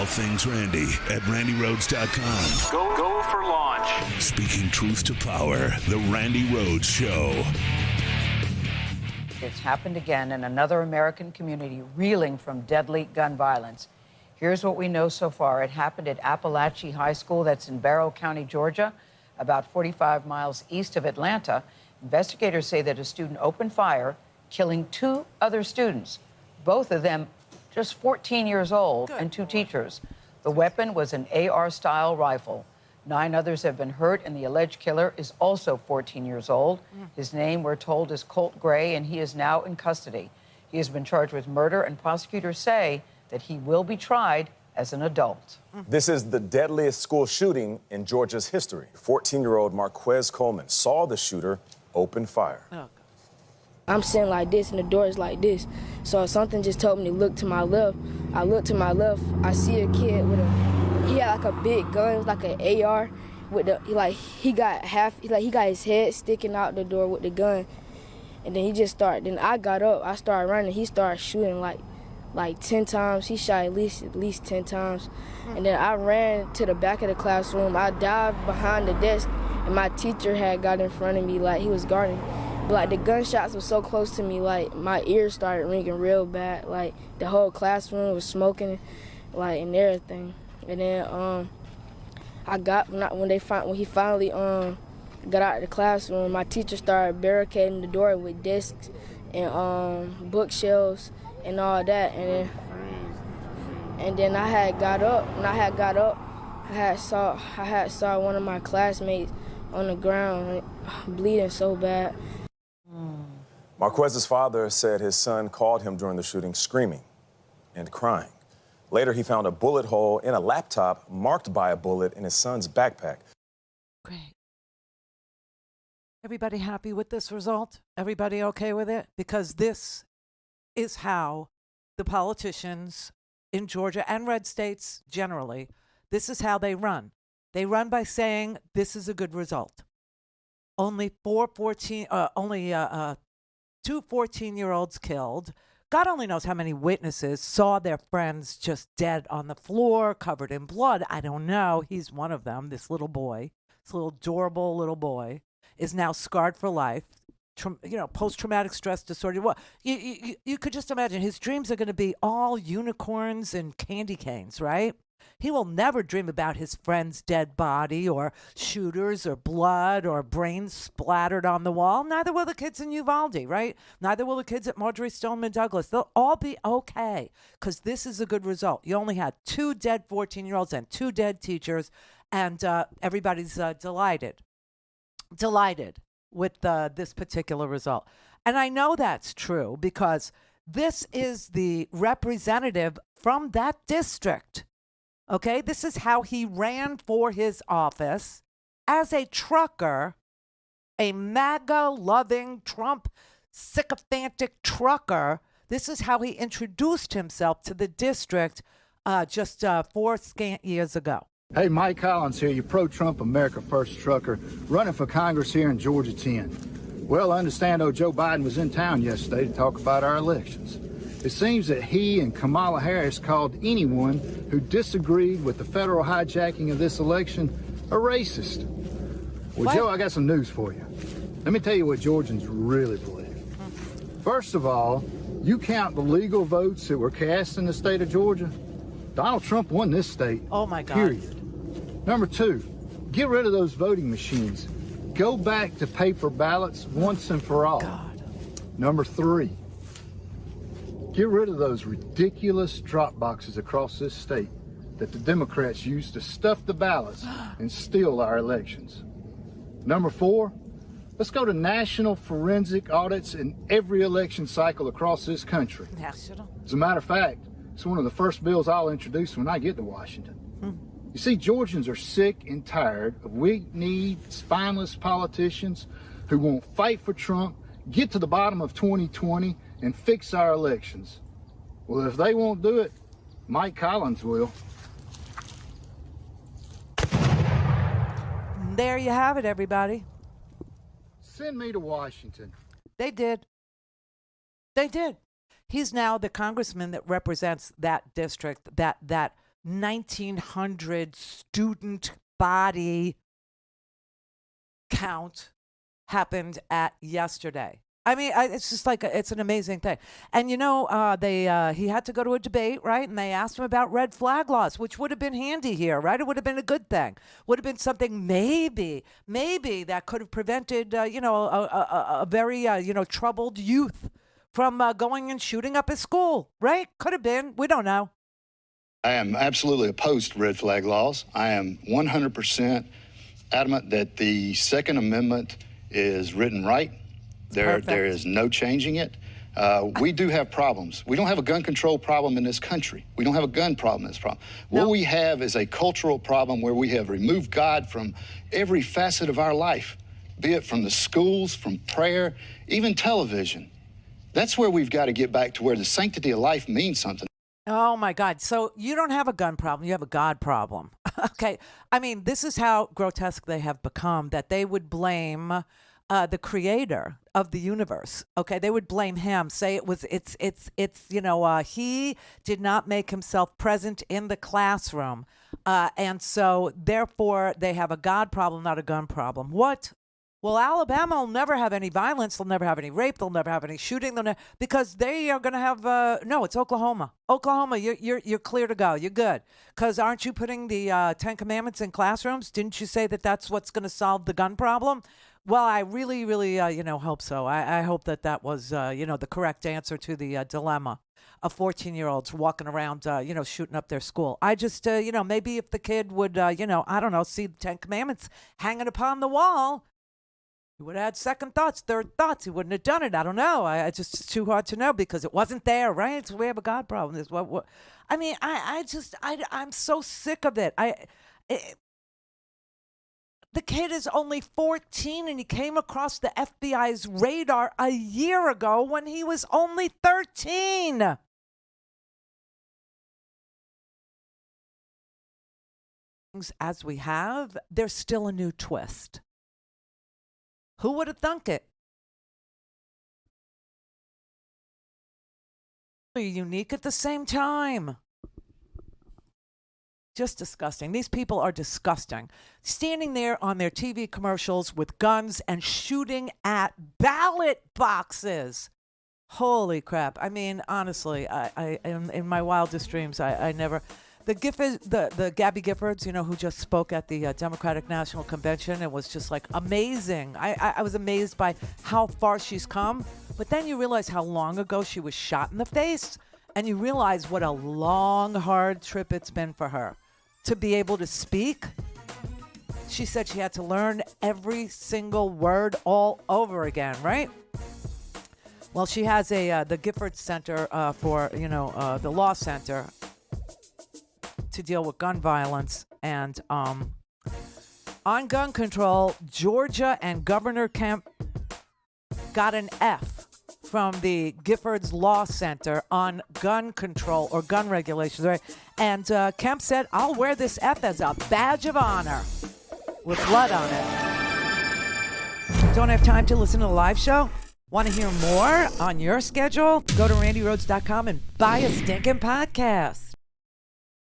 all things Randi at RandiRhodes.com. Go for launch. Speaking truth to power, the Randi Rhodes Show. It's happened again in another American community reeling from deadly gun violence. Here's what we know so far. It happened at Apalachee High School, that's in Barrow County, Georgia, about 45 miles east of Atlanta. Investigators say that a student opened fire, killing 2 other students, both of them just 14 years old, and 2 teachers. The weapon was an AR-style rifle. 9 others have been hurt, and the alleged killer is also 14 years old. His name, we're told, is Colt Gray, and he is now in custody. He has been charged with murder, and prosecutors say that he will be tried as an adult. This is the deadliest school shooting in Georgia's history. 14-year-old Marquez Coleman saw the shooter open fire. Oh. I'm sitting like this and the door is like this. So something just told me to look to my left. I look to my left, I see a kid with he had like a big gun, it was like an AR with he got his head sticking out the door with the gun. And then he just started, then I got up, I started running, he started shooting like 10 times. He shot at least 10 times. And then I ran to the back of the classroom. I dived behind the desk, and my teacher had got in front of me like he was guarding. But like the gunshots were so close to me, like my ears started ringing real bad. Like the whole classroom was smoking, like, and everything. And then when he finally got out of the classroom, my teacher started barricading the door with desks and bookshelves and all that. And then I had got up. When I had got up, I had saw one of my classmates on the ground bleeding so bad. Marquez's father said his son called him during the shooting screaming and crying. Later, he found a bullet hole in a laptop marked by a bullet in his son's backpack. Great. Everybody happy with this result? Everybody okay with it? Because this is how the politicians in Georgia and red states generally, this is how they run. They run by saying this is a good result. Only 2 14-year-olds killed. God only knows how many witnesses saw their friends just dead on the floor, covered in blood. I don't know. He's one of them, this little boy, this little adorable little boy, is now scarred for life. Post-traumatic stress disorder. Well, you could just imagine his dreams are going to be all unicorns and candy canes, right? He will never dream about his friend's dead body or shooters or blood or brains splattered on the wall. Neither will the kids in Uvalde, right? Neither will the kids at Marjorie Stoneman Douglas. They'll all be okay because this is a good result. You only had 2 dead 14-year-olds and 2 dead teachers, and everybody's delighted with this particular result. And I know that's true because this is the representative from that district. Okay, this is how he ran for his office as a trucker, a MAGA-loving, Trump sycophantic trucker. This is how he introduced himself to the district just 4 scant years ago. Hey, Mike Collins here, your pro-Trump America First trucker, running for Congress here in Georgia 10. Well, I understand Joe Biden was in town yesterday to talk about our elections. It seems that he and Kamala Harris called anyone who disagreed with the federal hijacking of this election a racist. Well, what? Joe, I got some news for you. Let me tell you what Georgians really believe. First of all, you count the legal votes that were cast in the state of Georgia, Donald Trump won this state. Oh, my God. Period. Number 2, get rid of those voting machines. Go back to paper ballots once and for all. God. Number 3, get rid of those ridiculous drop boxes across this state that the Democrats use to stuff the ballots and steal our elections. Number 4, let's go to national forensic audits in every election cycle across this country. National? As a matter of fact, it's one of the first bills I'll introduce when I get to Washington. You see, Georgians are sick and tired of weak-kneed, spineless politicians who won't fight for Trump, get to the bottom of 2020, and fix our elections. Well, if they won't do it, Mike Collins will. There you have it, everybody. Send me to Washington. They did. They did. He's now the congressman that represents that district, that 1,900 student body count happened at yesterday. I mean, it's just like it's an amazing thing. And he had to go to a debate, right? And they asked him about red flag laws, which would have been handy here, right? It would have been a good thing. Would have been something maybe that could have prevented, a very troubled youth from going and shooting up his school, right? Could have been. We don't know. I am absolutely opposed to red flag laws. I am 100% adamant that the Second Amendment is written right. There is no changing it. We do have problems. We don't have a gun control problem in this country. We don't have a gun problem in this problem. No. What we have is a cultural problem where we have removed God from every facet of our life, be it from the schools, from prayer, even television. That's where we've got to get back to where the sanctity of life means something. Oh, my God. So you don't have a gun problem. You have a God problem. Okay. I mean, this is how grotesque they have become, that they would blame the creator of the universe. Okay. They would blame him, say he did not make himself present in the classroom. And so therefore they have a God problem, not a gun problem. What? Well, Alabama will never have any violence. They'll never have any rape. They'll never have any shooting. Because they are going to have no. It's Oklahoma. Oklahoma, you're clear to go. You're good. Because aren't you putting the 10 Commandments in classrooms? Didn't you say that that's what's going to solve the gun problem? Well, I really, really, hope so. I hope that was, the correct answer to the dilemma of 14-year-olds walking around, shooting up their school. I just, maybe if the kid would, I don't know, see the 10 Commandments hanging upon the wall. He would have had second thoughts, third thoughts. He wouldn't have done it. I don't know. It's just too hard to know because it wasn't there, right? So we have a God problem. This what? I mean, I'm so sick of it. The kid is only 14 and he came across the FBI's radar a year ago when he was only 13. As we have, there's still a new twist. Who would have thunk it? Unique at the same time. Just disgusting. These people are disgusting. Standing there on their TV commercials with guns and shooting at ballot boxes. Holy crap. I mean, honestly, I in my wildest dreams, I never... The Gabby Giffords, who just spoke at the Democratic National Convention, it was just like amazing. I was amazed by how far she's come. But then you realize how long ago she was shot in the face. And you realize what a long, hard trip it's been for her to be able to speak. She said she had to learn every single word all over again, right? Well, she has the Giffords Center for, the Law Center to deal with gun violence. And on gun control, Georgia and Governor Kemp got an F from the Giffords Law Center on gun control or gun regulations, right? And Kemp said, I'll wear this F as a badge of honor with blood on it. Don't have time to listen to the live show? Want to hear more on your schedule? Go to randyrhodes.com and buy a stinking podcast.